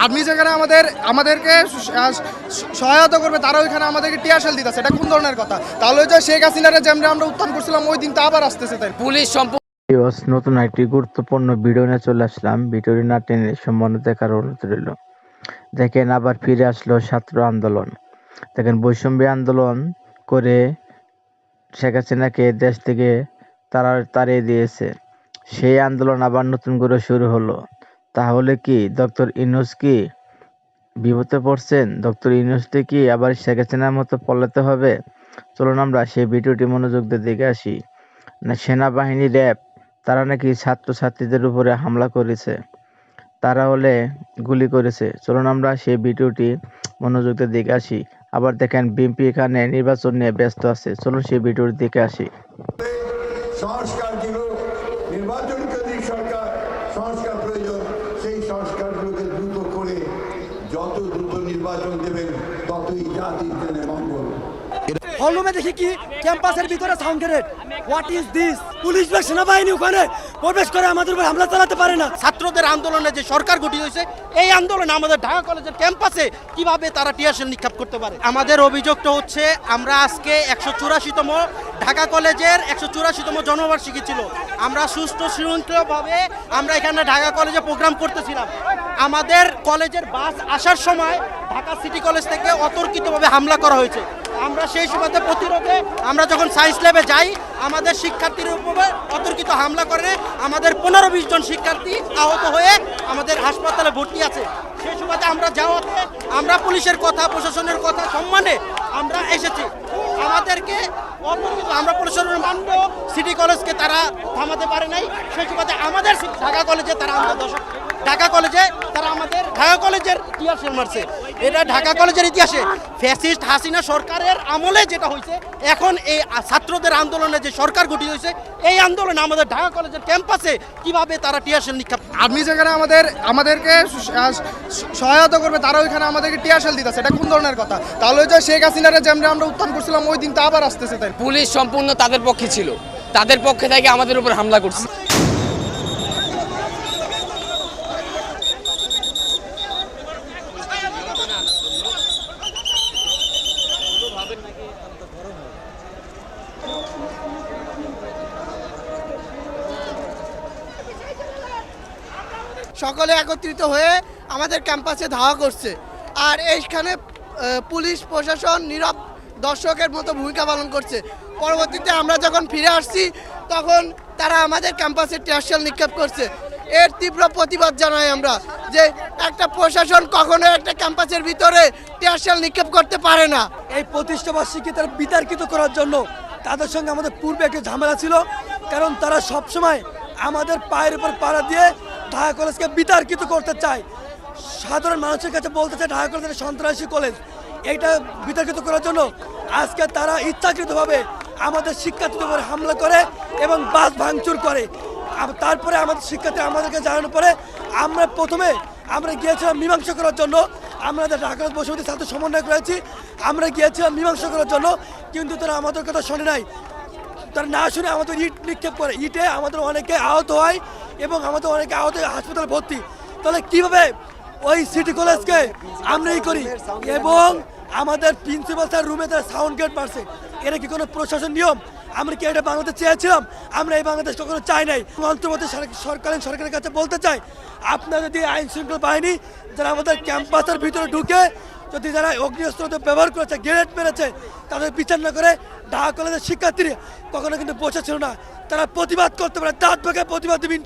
Army যেখানে আমাদেরকে সহায়তা করবে, তারা ওইখানে আমাদেরকে টিয়ারশেল দিতেছে, এটা কোন ধরনের কথা? তাহলে ওই যে শেখ হাসিনারে যেমন আমরা উত্থান করছিলাম ওই দিন তো আবার আসতেছে। তাই পুলিশ নতুন একটি গুরুত্বপূর্ণ ভিডিও নিয়ে চলে আসলাম। ভিডিওটি না টেনে সম্বন্ধে দেখার অনুরোধ রইল। দেখেন, আবার ফিরে আসলো ছাত্র আন্দোলন। দেখেন, বৈষম্য আন্দোলন করে শেখ হাসিনাকে দেশ থেকে তাড়িয়ে দিয়েছে। সেই আন্দোলন আবার নতুন করে শুরু হলো। তাহলে কি ডক্টর ইউনূস কি বিপদে পড়ছেন? ডক্টর ইউনূসকে কি আবার শেখ হাসিনার মতো পলাতে হবে? চলুন আমরা সেই ভিডিওটি মনোযোগ দিয়ে দেখে আসি। সেনাবাহিনী, র্যাব তারা নাকি ছাত্রছাত্রীদের উপরে হামলা করেছে, তারা হলে গুলি করেছে। চলুন আমরা সেই ভিডিওটি মনোযোগ দিয়ে দেখে আসি। আবার দেখেন, বিএনপি এখানে নির্বাচন নিয়ে ব্যস্ত আছে। চলুন সেই ভিডিওটি দেখে আসি। সংস্কার ছিল, নির্বাচনকেন্দ্রিক সরকার সংস্কার প্রয়োজন। সেই সংস্কারগুলোকে দ্রুত করে যত দ্রুত নির্বাচন দেবেন ততই জাতির জন্য মঙ্গল। হলরুমে দেখি কি ক্যাম্পাসের ভিতরে sound grenade. What is this? Police বা সেনাবাহিনী ওখানে প্রবেশ করে আমাদের উপর হামলা চালাতে পারে না। ছাত্রদের আন্দোলনে যে সরকার গঠিত হয়েছে, এই আন্দোলনে আমাদের ঢাকা কলেজের ক্যাম্পাসে কিভাবে তারা টিয়ারশেল নিক্ষেপ করতে পারে? আমাদের অভিযোগটা হচ্ছে, আমরা আজকে 184তম ঢাকা কলেজের 184তম জন্মবার্ষিকী ছিল। আমরা সুষ্ঠু শৃঙ্খলভাবে আমরা এখানে ঢাকা কলেজে প্রোগ্রাম করতেছিলাম। আমাদের কলেজের বাস আসার সময় ঢাকা সিটি কলেজ থেকে অতর্কিতভাবে হামলা করা হয়েছে। আমরা সেই সুবাদে প্রতিরোধে আমরা যখন সায়েন্স ল্যাবে যাই, আমাদের শিক্ষার্থীর উপরে অতর্কিত হামলা করে আমাদের 15-20 জন শিক্ষার্থী আহত হয়ে আমাদের হাসপাতালে ভর্তি আছে। সেই সুবাদে আমরা যাওয়াতে আমরা পুলিশের কথা, প্রশাসনের কথা সম্মানে আমরা এসেছি। আমাদেরকে অতর্কিত আমরা প্রশাসনের মানলেও সিটি কলেজকে তারা থামাতে পারে নাই। সেই সুবাদে আমাদের ঢাকা কলেজে তারা আমাদের ঢাকা কলেজের টিয়ারশেল মারছে। এটা ঢাকা কলেজের ইতিহাসে ফ্যাসিস্ট হাসিনা সরকারের আমলে যেটা হয়েছে, এখন এই ছাত্রদের আন্দোলনে যে সরকার গঠিত হয়েছে, এই আন্দোলনে আমাদের ঢাকা কলেজের ক্যাম্পাসে কিভাবে তারা টিয়ারশেল নিক্ষেপ। আর্মি যেখানে আমাদেরকে সহায়তা করবে, তারা ওইখানে আমাদেরকে টিয়ারশেল দিতেছে, এটা কোন ধরনের কথা? তাহলে ওই যে শেখ হাসিনারে যেমন আমরা উত্থান করছিলাম ওই দিন তো আবার আসতেছে। তাই পুলিশ সম্পূর্ণ তাদের পক্ষে ছিল, তাদের পক্ষে থেকে আমাদের উপর হামলা করছে। সকলে একত্রিত হয়ে আমাদের ক্যাম্পাসে ধাওয়া করছে, আর এইখানে পুলিশ প্রশাসন নীরব দর্শকের মতো ভূমিকা পালন করছে। পরবর্তীতে আমরা যখন ফিরে আসছি তখন তারা আমাদের ক্যাম্পাসে টিয়ারশেল নিক্ষেপ করছে। এর তীব্র প্রতিবাদ জানাই আমরা, যে একটা প্রশাসন কখনো একটা ক্যাম্পাসের ভিতরে টিয়ারশেল নিক্ষেপ করতে পারে না। এই প্রতিষ্ঠাবার্ষিকী তারা বিতর্কিত করার জন্য তাদের সঙ্গে আমাদের পূর্বে একটা ঝামেলা ছিল, কারণ তারা সবসময় আমাদের পায়ের উপর পাড়া দিয়ে ঢাকা কলেজকে বিতর্কিত করতে চায়। সাধারণ মানুষের কাছে বলতে চায় ঢাকা কলেজ সন্ত্রাসী কলেজ। এইটা বিতর্কিত করার জন্য আজকে তারা ইচ্ছাকৃতভাবে আমাদের শিক্ষার্থীদের উপরে হামলা করে এবং বাস ভাঙচুর করে। তারপরে আমাদের শিক্ষার্থী আমাদেরকে জানানোর পরে আমরা গিয়েছিলাম মীমাংসা করার জন্য। আমরা ঢাকা কলেজ বৈষম্য ছাত্র সমন্বয় করেছি, আমরা গিয়েছিলাম মীমাংসা করার জন্য, কিন্তু তারা আমাদের কথা শোনে নাই। তারা না শুনে আমাদের ইট নিক্ষেপ করে। ইটে আমাদের অনেকে আহত হয় এবং আমাদের অনেকে আহত হয়ে হাসপাতালে ভর্তি। তাহলে কীভাবে ওই সিটি কলেজকে আমরাই করি? এবং আমাদের প্রিন্সিপাল স্যার রুমে তারা সাউন্ড গেট মারছে। এটা কি কোনো প্রশাসন নিয়ম? আমরা কি এটা বাংলাদেশ চেয়েছিলাম? আমরা এই বাংলাদেশ কখনো চাই নাই। অন্তর্বর্তী সরকারের কাছে বলতে চাই, আপনারা যদি আইন শৃঙ্খলা বাহিনী যারা আমাদের ক্যাম্পাসের ভিতরে ঢুকে যদি যারা অগ্নিঅস্ত্র ব্যবহার করেছে, গ্রেনেড মেরেছে, তাদের বিচার না করে ঢাকা কলেজের শিক্ষার্থীরা কখনো কিন্তু বসে ছিল না। তারা প্রতিবাদ করতে পারে, দাঁত ভেঙে প্রতিবাদ দিবেন।